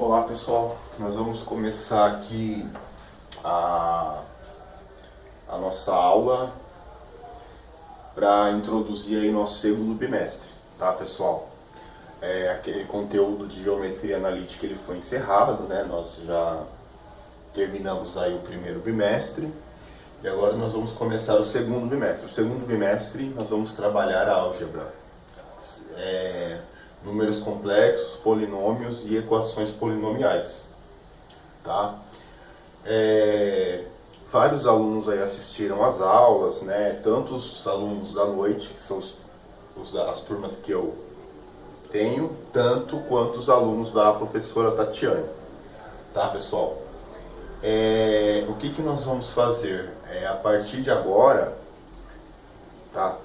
Olá pessoal, nós vamos começar aqui a nossa aula para introduzir aí nosso segundo bimestre, tá pessoal? Aquele conteúdo de geometria analítica ele foi encerrado, né? Nós já terminamos aí o primeiro bimestre e agora nós vamos começar o segundo bimestre. O segundo bimestre nós vamos trabalhar a álgebra, números complexos, polinômios e equações polinomiais, tá? Vários alunos aí assistiram às aulas, né? Tanto os alunos da noite, que são as turmas que eu tenho, tanto quanto os alunos da professora Tatiane, tá pessoal? O que nós vamos fazer? A partir de agora, tá?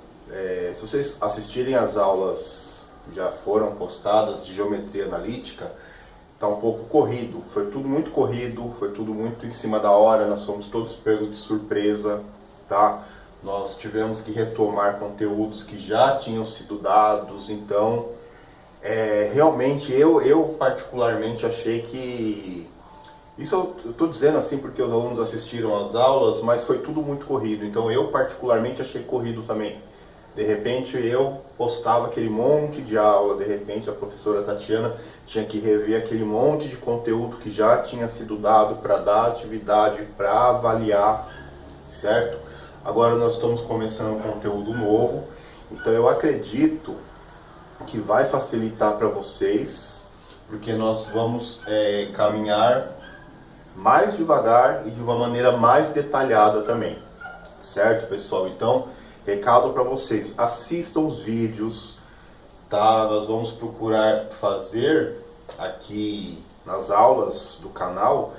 Se vocês assistirem às aulas já foram postadas de geometria analítica, tá um pouco corrido, foi tudo muito corrido, foi tudo muito em cima da hora, nós fomos todos pegos de surpresa, tá? Nós tivemos que retomar conteúdos que já tinham sido dados, então realmente eu particularmente achei que isso eu estou dizendo assim porque os alunos assistiram às aulas, mas foi tudo muito corrido, então eu particularmente achei corrido também. De repente eu postava aquele monte de aula, de repente a professora Tatiana tinha que rever aquele monte de conteúdo que já tinha sido dado para dar atividade, para avaliar, certo? Agora nós estamos começando um conteúdo novo, então eu acredito que vai facilitar para vocês, porque nós vamos caminhar mais devagar e de uma maneira mais detalhada também, certo pessoal? Então, recado para vocês, assistam os vídeos, tá? Nós vamos procurar fazer aqui nas aulas do canal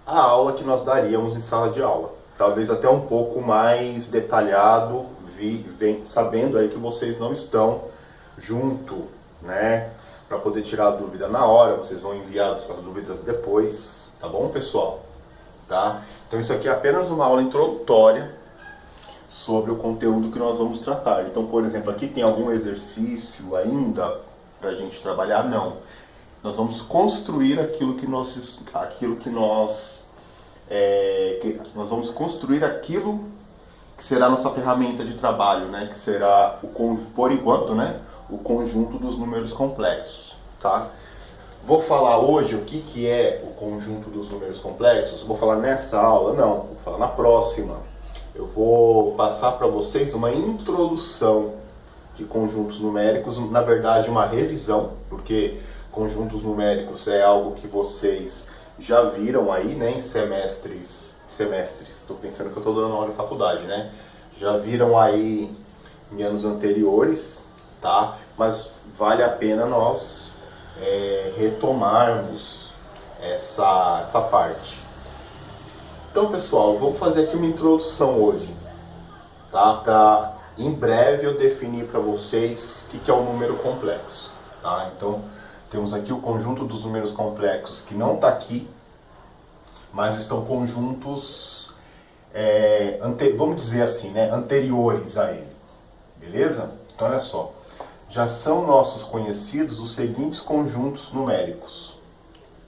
a aula que nós daríamos em sala de aula, talvez até um pouco mais detalhado, sabendo aí que vocês não estão junto, né? Para poder tirar a dúvida na hora, vocês vão enviar as dúvidas depois, tá bom pessoal? Tá? Então isso aqui é apenas uma aula introdutória sobre o conteúdo que nós vamos tratar. Então, por exemplo, aqui tem algum exercício ainda para a gente trabalhar? Não. Nós vamos construir nós vamos construir aquilo que será a nossa ferramenta de trabalho, né? Que será, por enquanto, né? O conjunto dos números complexos, tá? Vou falar hoje o que é o conjunto dos números complexos? Vou falar nessa aula? Não, vou falar na próxima. Eu vou passar para vocês uma introdução de conjuntos numéricos, na verdade uma revisão, porque conjuntos numéricos é algo que vocês já viram aí, né, em semestres, estou pensando que eu estou dando aula de faculdade, né, já viram aí em anos anteriores, tá, mas vale a pena nós retomarmos essa parte. Então pessoal, vou fazer aqui uma introdução hoje, tá? Para em breve eu definir para vocês o que é o número complexo, tá? Então temos aqui o conjunto dos números complexos que não está aqui, mas estão conjuntos, vamos dizer assim, né? Anteriores a ele, beleza? Então olha só, já são nossos conhecidos os seguintes conjuntos numéricos,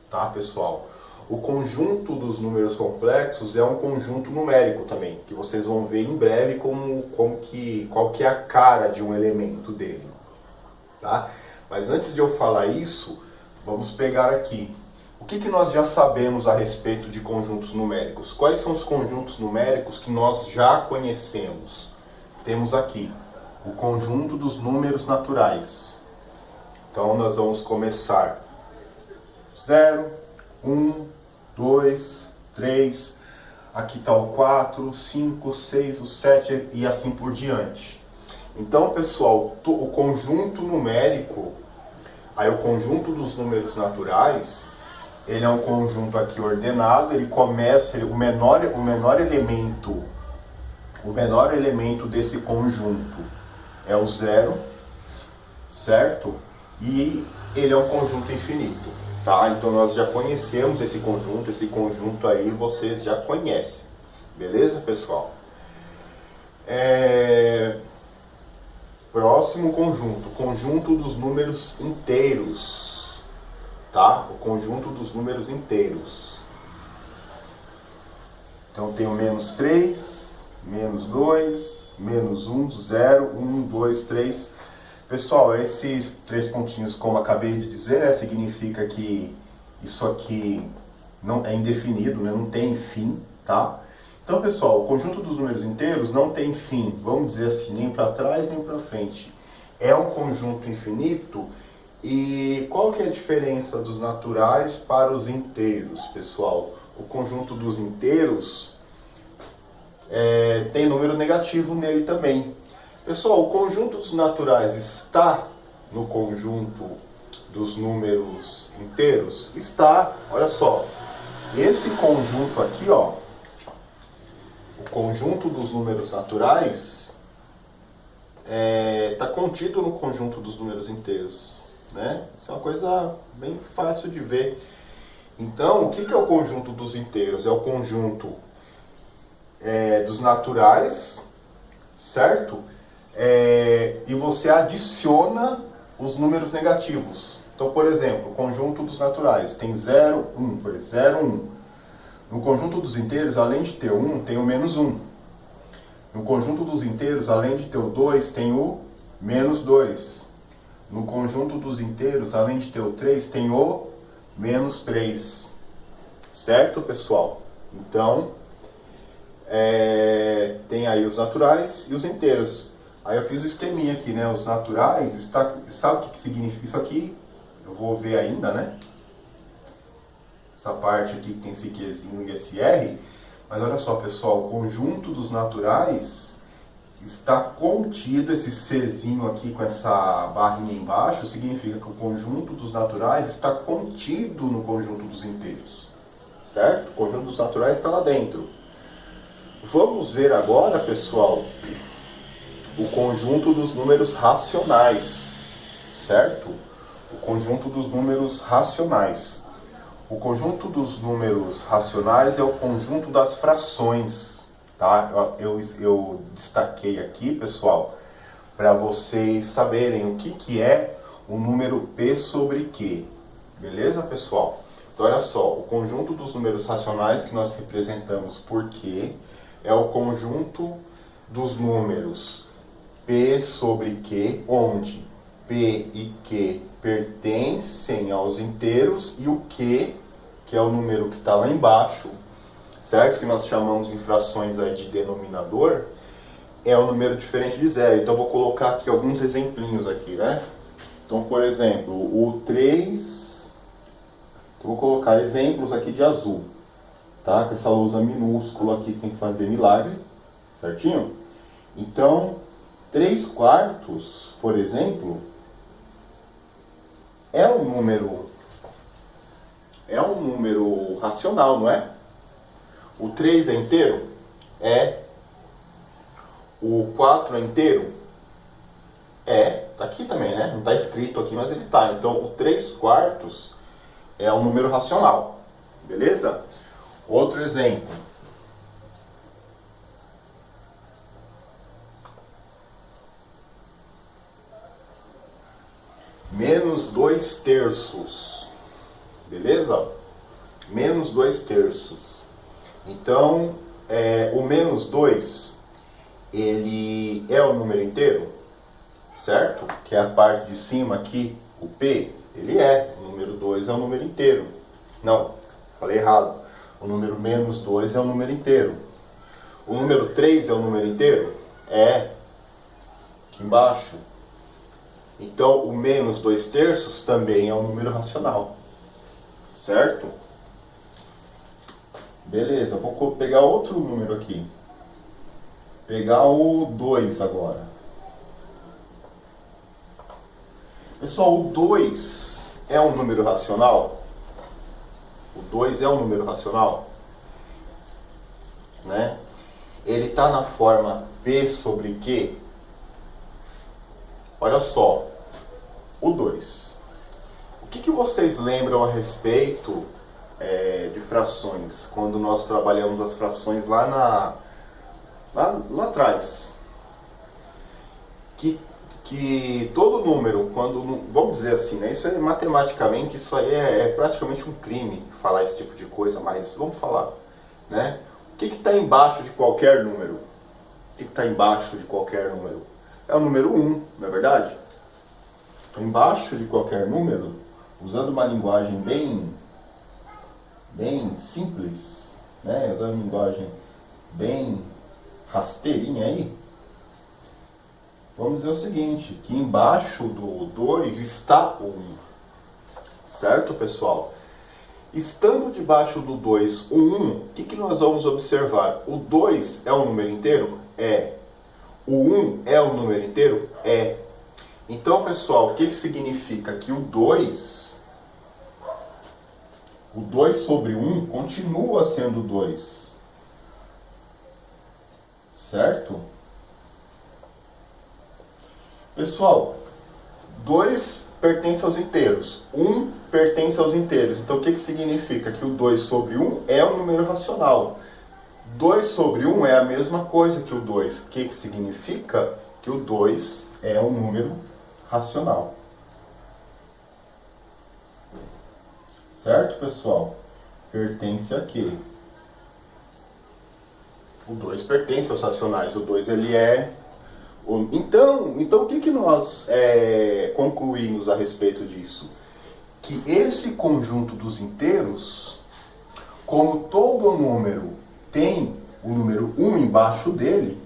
tá pessoal? O conjunto dos números complexos é um conjunto numérico também, que vocês vão ver em breve qual que é a cara de um elemento dele, tá? Mas antes de eu falar isso, vamos pegar aqui. O que nós já sabemos a respeito de conjuntos numéricos? Quais são os conjuntos numéricos que nós já conhecemos? Temos aqui o conjunto dos números naturais. Então nós vamos começar 0, 1, 2, 3, aqui está o 4, 5, 6, o 7 e assim por diante. Então, pessoal, o conjunto numérico, aí o conjunto dos números naturais, ele é um conjunto aqui ordenado, ele começa, o menor elemento desse conjunto é o 0, certo? E ele é um conjunto infinito. Tá? Então nós já conhecemos esse conjunto aí vocês já conhecem, beleza pessoal? Próximo conjunto dos números inteiros. tá? O conjunto dos números inteiros. Então tem o menos 3, menos 2, menos 1, 0, 1, 2, 3. Pessoal, esses 3 pontinhos, como acabei de dizer, significa que isso aqui não é indefinido, né? Não tem fim, tá? Então, pessoal, o conjunto dos números inteiros não tem fim, vamos dizer assim, nem para trás nem para frente. É um conjunto infinito. E qual que é a diferença dos naturais para os inteiros, pessoal? O conjunto dos inteiros tem número negativo nele também. Pessoal, o conjunto dos naturais está no conjunto dos números inteiros? Está, olha só. Esse conjunto aqui, ó, o conjunto dos números naturais está contido no conjunto dos números inteiros, né? Isso é uma coisa bem fácil de ver. Então, o que é o conjunto dos inteiros? É o conjunto dos naturais, certo? E você adiciona os números negativos. Então, por exemplo, o conjunto dos naturais tem 0, 1, por exemplo, 0, 1. No conjunto dos inteiros, além de ter 1, tem o menos 1. No conjunto dos inteiros, além de ter o 2, tem o menos 2. No conjunto dos inteiros, além de ter o 3, tem o menos 3. Certo, pessoal? Então, tem aí os naturais e os inteiros. Aí eu fiz o esqueminha aqui, né? Os naturais, sabe o que significa isso aqui? Eu vou ver ainda, né? Essa parte aqui que tem esse Qzinho e esse R. Mas olha só, pessoal, o conjunto dos naturais está contido, esse Czinho aqui com essa barrinha embaixo, significa que o conjunto dos naturais está contido no conjunto dos inteiros. Certo? O conjunto dos naturais está lá dentro. Vamos ver agora, pessoal, o conjunto dos números racionais, certo? O conjunto dos números racionais. O conjunto dos números racionais é o conjunto das frações, tá? Eu destaquei aqui, pessoal, para vocês saberem o que é o número P sobre Q. Beleza, pessoal? Então, olha só, o conjunto dos números racionais que nós representamos por Q é o conjunto dos números P sobre Q, onde P e Q pertencem aos inteiros e o Q, que é o número que está lá embaixo, certo? Que nós chamamos em frações aí de denominador, é um número diferente de zero. Então, eu vou colocar aqui alguns exemplinhos aqui, né? Então, por exemplo, o 3... Eu vou colocar exemplos aqui de azul, tá? Com essa lousa minúscula aqui tem que fazer milagre, certinho? Então, 3/4, por exemplo, é um número racional, não é? O 3 é inteiro? É. O 4 é inteiro? É. Tá aqui também, né? Não está escrito aqui, mas ele tá. Então, o 3/4 é um número racional. Beleza? Outro exemplo. Menos 2/3. Beleza? Menos 2/3. Então, o menos 2, ele é um número inteiro, certo? Que é a parte de cima aqui, o P, ele é. O número 2 é um número inteiro. Não, falei errado. O número menos 2 é um número inteiro. O número 3 é um número inteiro? É. Aqui embaixo. Então, o menos 2/3 também é um número racional. Certo? Beleza, vou pegar outro número aqui. Pegar o 2 agora. Pessoal, o 2 é um número racional? O 2 é um número racional? Né? Ele está na forma P sobre Q? Olha só, o 2. O que vocês lembram a respeito de frações, quando nós trabalhamos as frações lá atrás? que todo número, quando, vamos dizer assim, né, isso é matematicamente, isso aí é praticamente um crime falar esse tipo de coisa, mas vamos falar, né? O que está embaixo de qualquer número? O que está embaixo de qualquer número? É o número 1, não é verdade? Então, embaixo de qualquer número, usando uma linguagem bem simples, né? Usando uma linguagem bem rasteirinha aí, vamos dizer o seguinte, que embaixo do 2 está o 1, certo, pessoal? Estando debaixo do 2 o 1, o que nós vamos observar? O 2 é um número inteiro? É. O 1 é um número inteiro? É. Então, pessoal, o que significa? Que o 2 sobre 1 continua sendo 2. Certo? Pessoal, 2 pertence aos inteiros, 1 pertence aos inteiros. Então, o que significa? Que o 2 sobre 1 é um número racional. 2 sobre 1 é a mesma coisa que o 2. O que significa? Que o 2 é um número racional. Certo, pessoal? Pertence a quê? O 2 pertence aos racionais. O 2 ele é... Então o que nós concluímos a respeito disso? Que esse conjunto dos inteiros, como todo número tem o número 1 embaixo dele,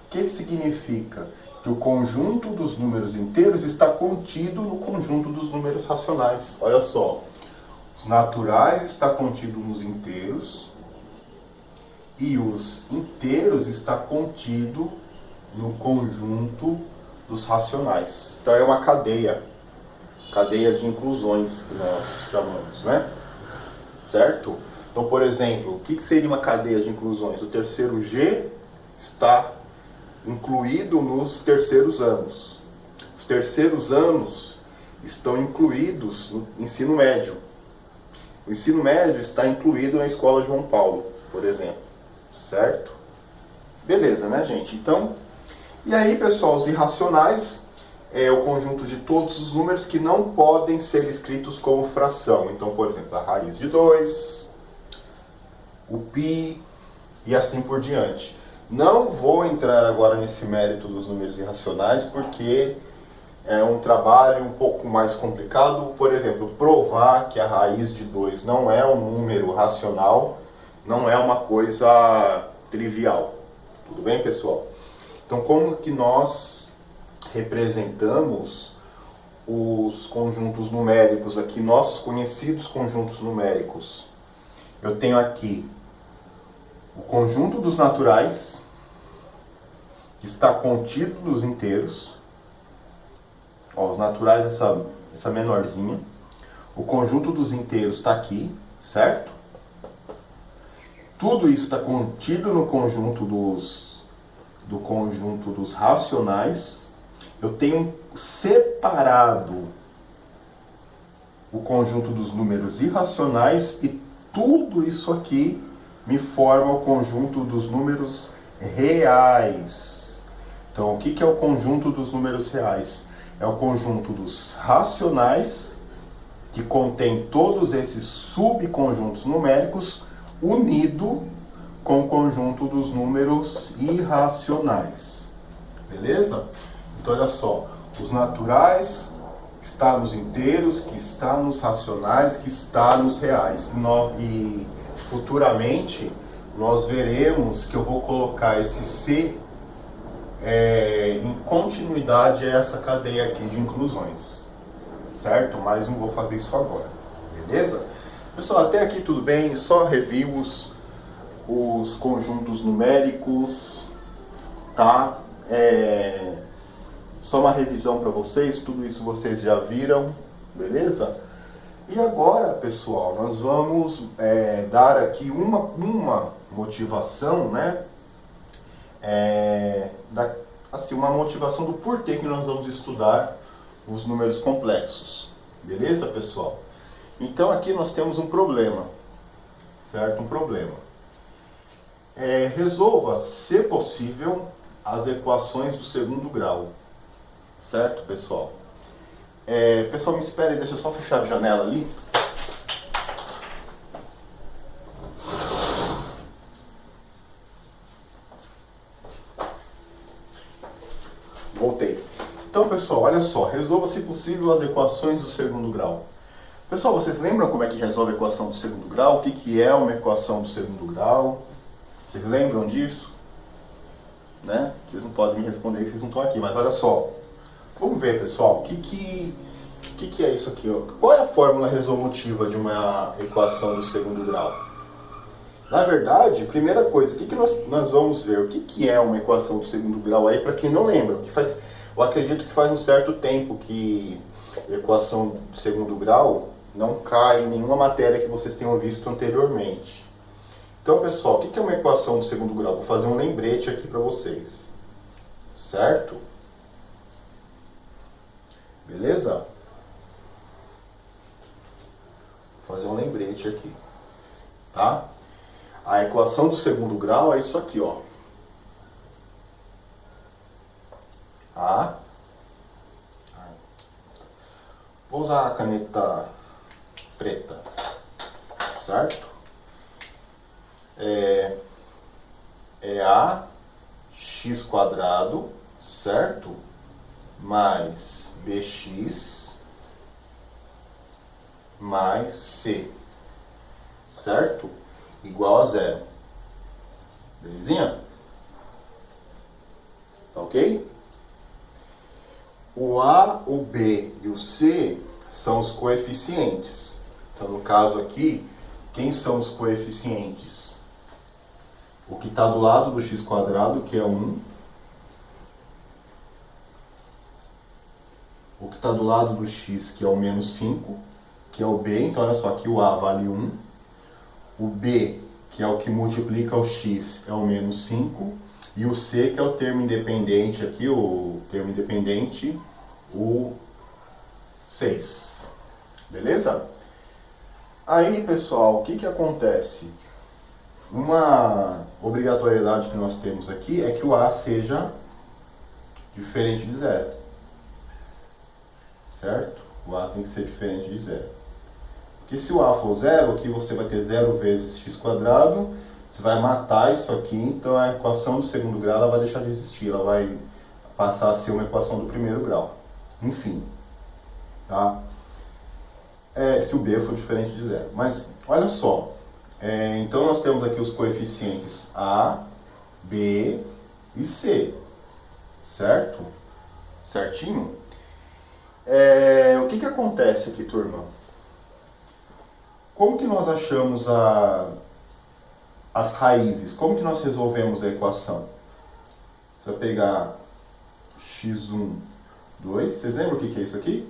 o que significa? Que o conjunto dos números inteiros está contido no conjunto dos números racionais. Olha só, os naturais está contido nos inteiros e os inteiros está contido no conjunto dos racionais. Então é uma cadeia de inclusões que nós chamamos, né? Certo? Então, por exemplo, o que seria uma cadeia de inclusões? O terceiro G está incluído nos terceiros anos. Os terceiros anos estão incluídos no ensino médio. O ensino médio está incluído na Escola João Paulo, por exemplo. Certo? Beleza, né, gente? Então, e aí, pessoal, os irracionais é o conjunto de todos os números que não podem ser escritos como fração. Então, por exemplo, a raiz de 2, o π e assim por diante. Não vou entrar agora nesse mérito dos números irracionais, porque é um trabalho um pouco mais complicado. Por exemplo, provar que a raiz de 2 não é um número racional não é uma coisa trivial. Tudo bem, pessoal? Então, como que nós representamos os conjuntos numéricos aqui, nossos conhecidos conjuntos numéricos? Eu tenho aqui o conjunto dos naturais, que está contido nos inteiros. Ó, os naturais, essa menorzinha. O conjunto dos inteiros está aqui, certo? Tudo isso está contido no conjunto dos racionais. Eu tenho separado o conjunto dos números irracionais e tudo isso aqui me forma o conjunto dos números reais. Então, o que é o conjunto dos números reais? É o conjunto dos racionais, que contém todos esses subconjuntos numéricos, unido com o conjunto dos números irracionais. Beleza? Então, olha só, os naturais está nos inteiros, que está nos racionais, que está nos reais. E futuramente nós veremos que eu vou colocar esse C em continuidade a essa cadeia aqui de inclusões. Certo? Mas não vou fazer isso agora. Beleza? Pessoal, até aqui tudo bem? Só reviews, os conjuntos numéricos, tá? Só uma revisão para vocês, tudo isso vocês já viram, beleza? E agora, pessoal, nós vamos dar aqui uma motivação, né? Assim, uma motivação do porquê que nós vamos estudar os números complexos, beleza, pessoal? Então aqui nós temos um problema, certo? Um problema. Resolva, se possível, as equações do segundo grau. Certo, pessoal? Pessoal, me espere, deixa eu só fechar a janela ali. Voltei. Então, pessoal, olha só, resolva, se possível, as equações do segundo grau. Pessoal, vocês lembram como é que resolve a equação do segundo grau? O que é uma equação do segundo grau? Vocês lembram disso? Né? Vocês não podem me responder, vocês não estão aqui, mas olha só. Vamos ver, pessoal, o que é isso aqui? Ó? Qual é a fórmula resolutiva de uma equação do segundo grau? Na verdade, primeira coisa, o que nós vamos ver? O que é uma equação do segundo grau aí, para quem não lembra? Eu acredito que faz um certo tempo que equação do segundo grau não cai em nenhuma matéria que vocês tenham visto anteriormente. Então, pessoal, o que é uma equação do segundo grau? Vou fazer um lembrete aqui para vocês. Certo? Beleza? Vou fazer um lembrete aqui. Tá? A equação do segundo grau é isso aqui, ó. Vou usar a caneta preta, certo? É ax², certo? Mais bx mais c, certo? Igual a zero. Belezinha? Tá ok? O A, o B e o C são os coeficientes. Então, no caso aqui, quem são os coeficientes? O que está do lado do x², que é 1. O que está do lado do x, que é o menos 5, que é o B. Então, olha só, aqui o A vale 1. O B, que é o que multiplica o x, é o menos 5. E o C, que é o termo independente aqui, o termo independente, o 6. Beleza? Aí, pessoal, o que acontece? Uma obrigatoriedade que nós temos aqui é que o A seja diferente de zero. Certo? O A tem que ser diferente de zero. Porque se o A for zero, aqui você vai ter 0 vezes x², você vai matar isso aqui, então a equação do segundo grau ela vai deixar de existir, ela vai passar a ser uma equação do primeiro grau. Enfim, tá? Se o B for diferente de zero. Mas, olha só, então nós temos aqui os coeficientes A, B e C, certo? Certinho? O que acontece aqui, turma? Como que nós achamos as raízes? Como que nós resolvemos a equação? Você vai pegar x1, 2, vocês lembram o que é isso aqui?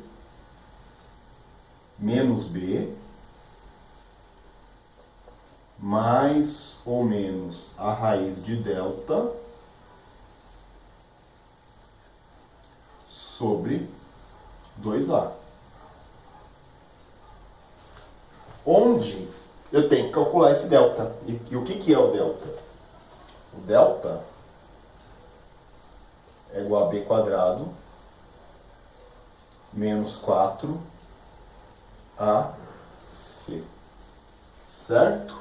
Menos b, mais ou menos a raiz de delta sobre 2a. Onde eu tenho que calcular esse delta. E o que é o delta? O delta é igual a b² menos 4ac. Certo?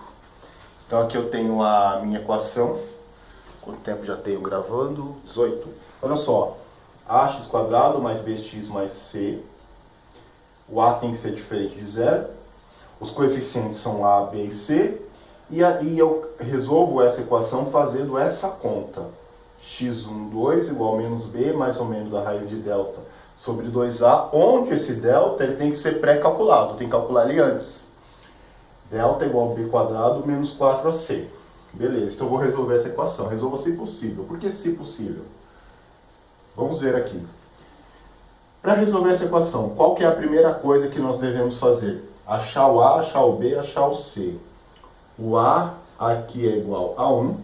Então aqui eu tenho a minha equação. Quanto tempo já tenho gravando? 18. Olha só. ax² mais bx mais c. O a tem que ser diferente de zero. Os coeficientes são a, b e c. E aí eu resolvo essa equação fazendo essa conta. x1, 2 igual a menos b, mais ou menos a raiz de delta sobre 2a, onde esse delta ele tem que ser pré-calculado, tem que calcular ele antes. Delta igual a b² menos 4ac. Beleza, então eu vou resolver essa equação. Resolva se possível. Por que se possível? Vamos ver aqui. Para resolver essa equação, qual que é a primeira coisa que nós devemos fazer? Achar o a, achar o b, achar o c. O a aqui é igual a 1.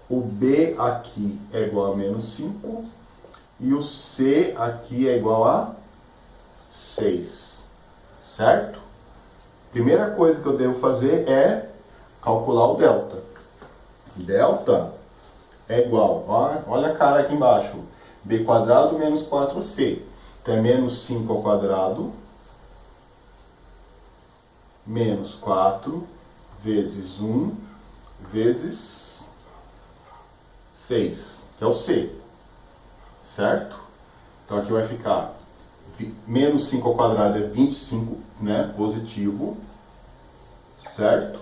O b aqui é igual a menos 5. E o c aqui é igual a 6. Certo? Primeira coisa que eu devo fazer é calcular o delta. Delta é igual, olha a cara aqui embaixo, b quadrado menos 4c. Então é menos 5 ao quadrado menos 4 vezes 1 vezes 6, que é o c, certo? Então aqui vai ficar menos 5 ao quadrado é 25, né, positivo, certo?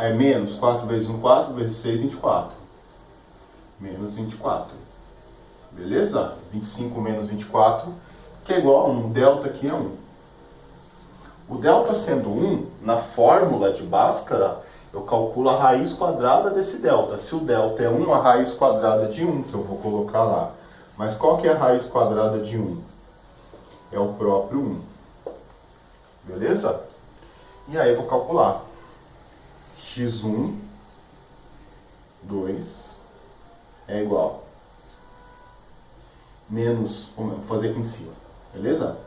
É menos 4 vezes 1, 4 vezes 6, 24. Menos 24. Beleza? 25 menos 24, que é igual a 1. O delta aqui é 1. O delta sendo 1, na fórmula de Bhaskara, eu calculo a raiz quadrada desse delta. Se o delta é 1, a raiz quadrada de 1, que eu vou colocar lá. Mas qual que é a raiz quadrada de 1? É o próprio 1. Beleza? E aí eu vou calcular. x1, 2, é igual. Menos, vou fazer aqui em cima. Beleza?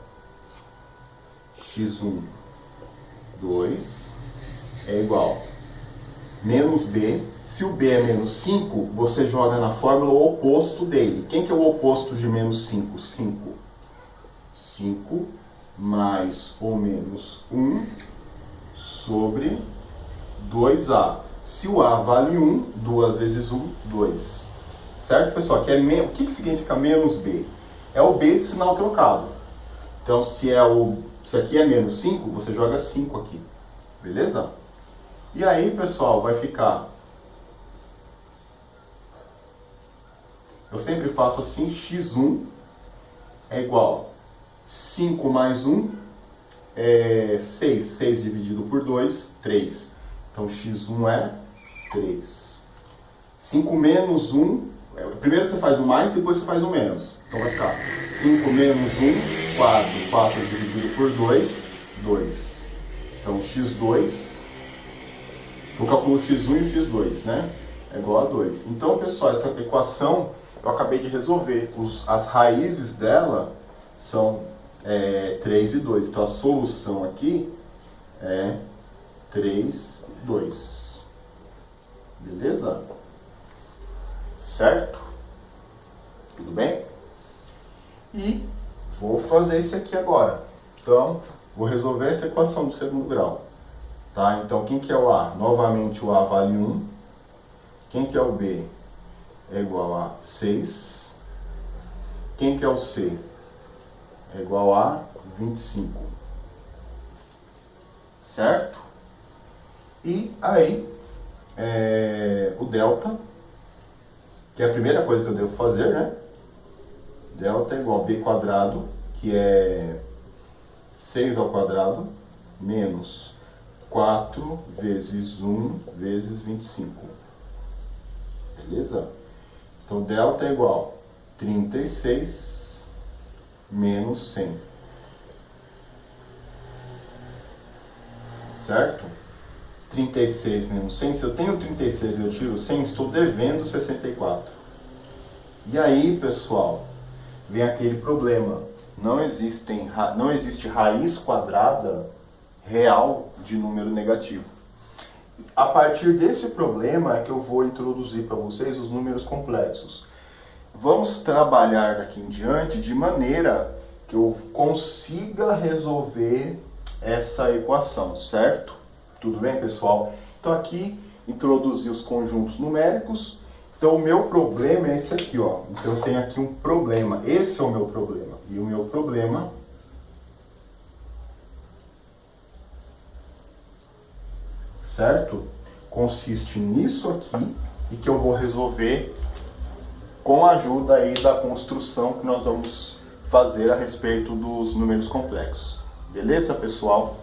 x1, 2, é igual. Menos b. Se o b é menos 5, você joga na fórmula o oposto dele. Quem que é o oposto de menos 5? 5. 5 mais ou menos 1 sobre 2a. Se o a vale 1, 2 vezes 1, 2. Certo, pessoal? Aqui o que significa menos b? É o b de sinal trocado. Então, se aqui é menos 5, você joga 5 aqui. Beleza? E aí, pessoal, vai ficar... Eu sempre faço assim, x1 é igual 5 mais 1 é 6. 6 dividido por 2, 3. Então, x1 é 3. 5 menos 1, primeiro você faz o mais, depois você faz o menos. Então, vai ficar 5 menos 1, 4. 4 dividido por 2, 2. Então, x2, eu calculo o x1 e o x2, né? É igual a 2. Então, pessoal, essa equação eu acabei de resolver. As raízes dela são 3 e 2. Então, a solução aqui é 3, 2. Beleza? Certo? Tudo bem? E vou fazer isso aqui agora. Então, vou resolver essa equação do segundo grau. Tá? Então, quem que é o A? Novamente, o A vale 1. Quem que é o B? É igual a 6. Quem que é o C? É igual a 25. Certo? E aí, o delta, que é a primeira coisa que eu devo fazer, né? Delta é igual a b quadrado, que é 6 ao quadrado, menos 4 vezes 1 vezes 25. Beleza? Então, delta é igual a 36 menos 100. Certo? 36 menos 100. Se eu tenho 36 e eu tiro 100, estou devendo 64. E aí, pessoal, vem aquele problema. Não existe raiz quadrada real de número negativo. A partir desse problema é que eu vou introduzir para vocês os números complexos. Vamos trabalhar daqui em diante de maneira que eu consiga resolver essa equação, certo? Tudo bem, pessoal? Então aqui introduzi os conjuntos numéricos. Então o meu problema é esse aqui, ó. Então eu tenho aqui um problema. Esse é o meu problema. E o meu problema certo? Consiste nisso aqui e que eu vou resolver com a ajuda aí da construção que nós vamos fazer a respeito dos números complexos. Beleza, pessoal?